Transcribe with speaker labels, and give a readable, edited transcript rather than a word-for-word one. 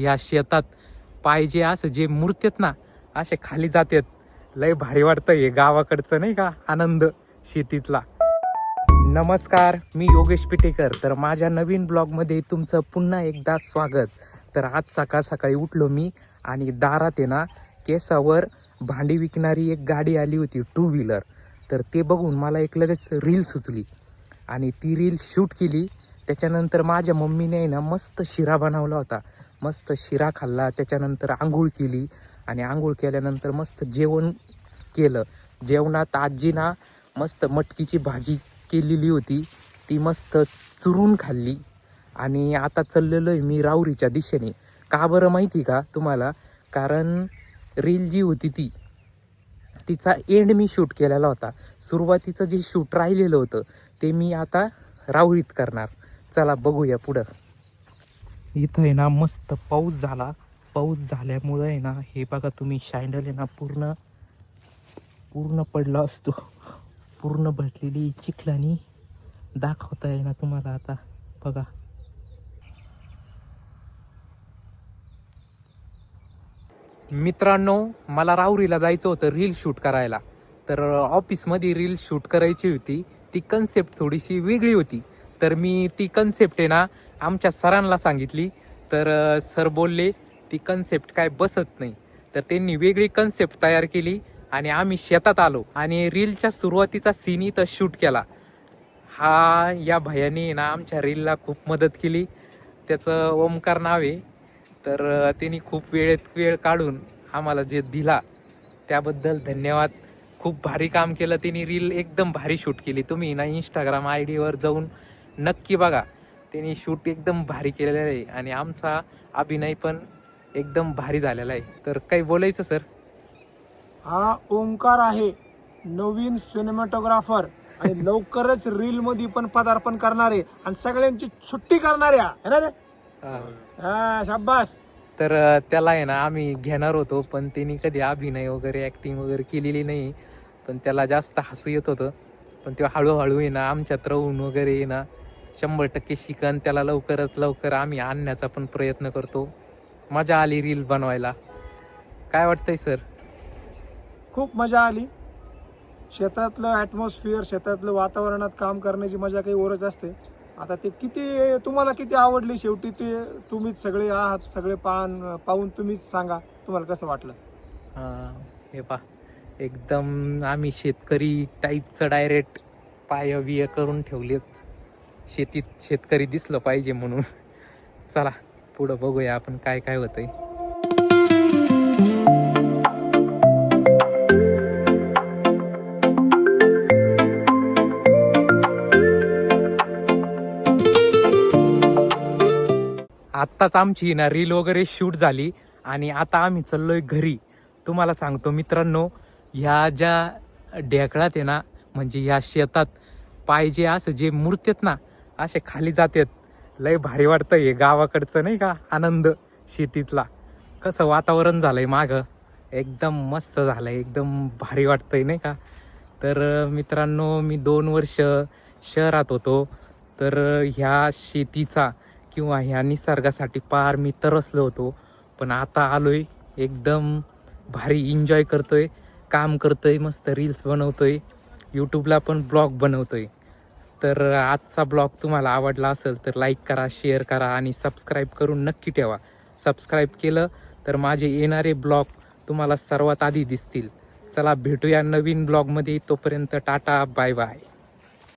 Speaker 1: या शेतात पाहिजे असं जे मूर्तीत ना असे खाली जातात. लय भारी वाटतं हे गावाकडचं नाही का आनंद शेतीतला. नमस्कार, मी योगेश पिटेकर. तर माझ्या नवीन ब्लॉगमध्ये तुमचं पुन्हा एकदा स्वागत. तर आज सकाळ सकाळी उठलो मी आणि दारात आहे ना केसावर भांडी विकणारी एक गाडी आली होती, 2 व्हीलर. तर ते बघून मला एक लगेच रील सुचली आणि ती रील शूट केली. त्याच्यानंतर माझ्या मम्मीने ना मस्त शिरा बनवला होता. मस्त शिरा खाल्ला, त्याच्यानंतर आंघोळ केली आणि आंघोळ केल्यानंतर मस्त जेवण केलं. जेवणात आजीना मस्त मटकीची भाजी केलेली होती, ती मस्त चुरून खाल्ली. आणि आता चाललेलो आहे मी राहुरीच्या दिशेने. का बरं माहिती का तुम्हाला? कारण रील जी होती तिचा एंड मी शूट केलेला होता. सुरुवातीचं जे शूट राहिलेलं होतं ते मी आता राहुरीत करणार. चला बघूया पुढं. इथं आहे ना मस्त पाऊस झाला. पाऊस झाल्यामुळं आहे ना हे बघा तुम्ही, शँडल आहे ना पूर्ण पडला असतो. पूर्ण भरलेली चिखलानी दाखवता आहे ना तुम्हाला. आता बघा, मित्रांनो, मला राहुरीला जायचं होतं रील शूट करायला. तर ऑफिसमध्ये रील शूट करायची होती. ती कन्सेप्ट थोडीशी वेगळी होती. तर मी ती कन्सेप्ट आहे ना आमच्या सरांना सांगितली. तर सर बोलले ती कन्सेप्ट काय बसत नाही. तर त्यांनी वेगळी कन्सेप्ट तयार केली आणि आम्ही शेतात आलो आणि रीलच्या सुरुवातीचा सीन इथं शूट केला. या भयाने ना आमच्या रीलला खूप मदत केली. त्याचं ओमकार नाव आहे. तर त्यांनी खूप वेळ काढून आम्हाला जे दिला त्याबद्दल धन्यवाद. खूप भारी काम केलं त्यांनी. रील एकदम भारी शूट केली. तुम्ही ना इंस्टाग्राम ID वर जाऊन नक्की बघा. त्यांनी शूट एकदम भारी केलेलं आहे आणि आमचा अभिनय पण एकदम भारी झालेला आहे. तर काही बोलायचं सर?
Speaker 2: हा ओमकार आहे, नवीन सिनेमॅटोग्राफर आणि लवकरच रील मध्ये पण पदार्पण करणार आहे आणि सगळ्यांची सुट्टी करणार आहे ना रे. हा, शाबास.
Speaker 1: तर त्याला आहे ना आम्ही घेणार होतो, पण त्यांनी कधी अभिनय वगैरे ॲक्टिंग वगैरे केलेली नाही. पण त्याला जास्त हसू येत होतं. पण ते हळूहळू आहे ना आमच्यात राहून वगैरे आहे ना 100% शिकन. त्याला लवकरात लवकर आम्ही आणण्याचा पण प्रयत्न करतो. मजा आली रील बनवायला. काय वाटतंय सर?
Speaker 2: खूप मजा आली. शेतातलं ॲटमॉस्फिअर, शेतातलं वातावरणात काम करण्याची मजा काही ओरच असते. आता ते तुम्हाला किती आवडली, शेवटी ते तुम्हीच सगळे आहात. सगळे पाहून तुम्हीच सांगा तुम्हाला कसं वाटलं.
Speaker 1: हे पा, एकदम आम्ही शेतकरी टाईपचं डायरेक्ट पाय करून ठेवलेत. शेतीत शेतकरी दिसलं पाहिजे म्हणून. चला पुढं बघूया आपण काय काय होतंय. आत्ताच आमची ना रील वगैरे शूट झाली आणि आता आम्ही चाललोय घरी. तुम्हाला सांगतो मित्रांनो, ह्या ज्या ढेकळात आहे ना, म्हणजे ह्या शेतात पाहिजे असं जे मूर्तीत ना असे खाली जातात. लय भारी वाटतं हे गावाकडचं नाही का आनंद शेतीतला. कसं वातावरण झालंय मागं, एकदम मस्त झालंय, एकदम भारी वाटतंय नाही का. तर मित्रांनो, मी 2 वर्ष शहरात होतो. तर ह्या शेतीचा किंवा ह्या निसर्गासाठी पार मी तरसलो होतो. पण आता आलोय, एकदम भारी एन्जॉय करतोय, काम करतोय, मस्त रील्स बनवतोय, यूट्यूबला पण ब्लॉग बनवतोय. तर आजचा ब्लॉग तुम्हाला आवडला असेल तर लाईक करा, शेअर करा आणि सबस्क्राईब करून नक्की ठेवा. सबस्क्राईब केलं तर माझे येणारे ब्लॉग तुम्हाला सर्वात आधी दिसतील. चला भेटूया नवीन ब्लॉगमध्ये. तोपर्यंत टाटा, बाय बाय.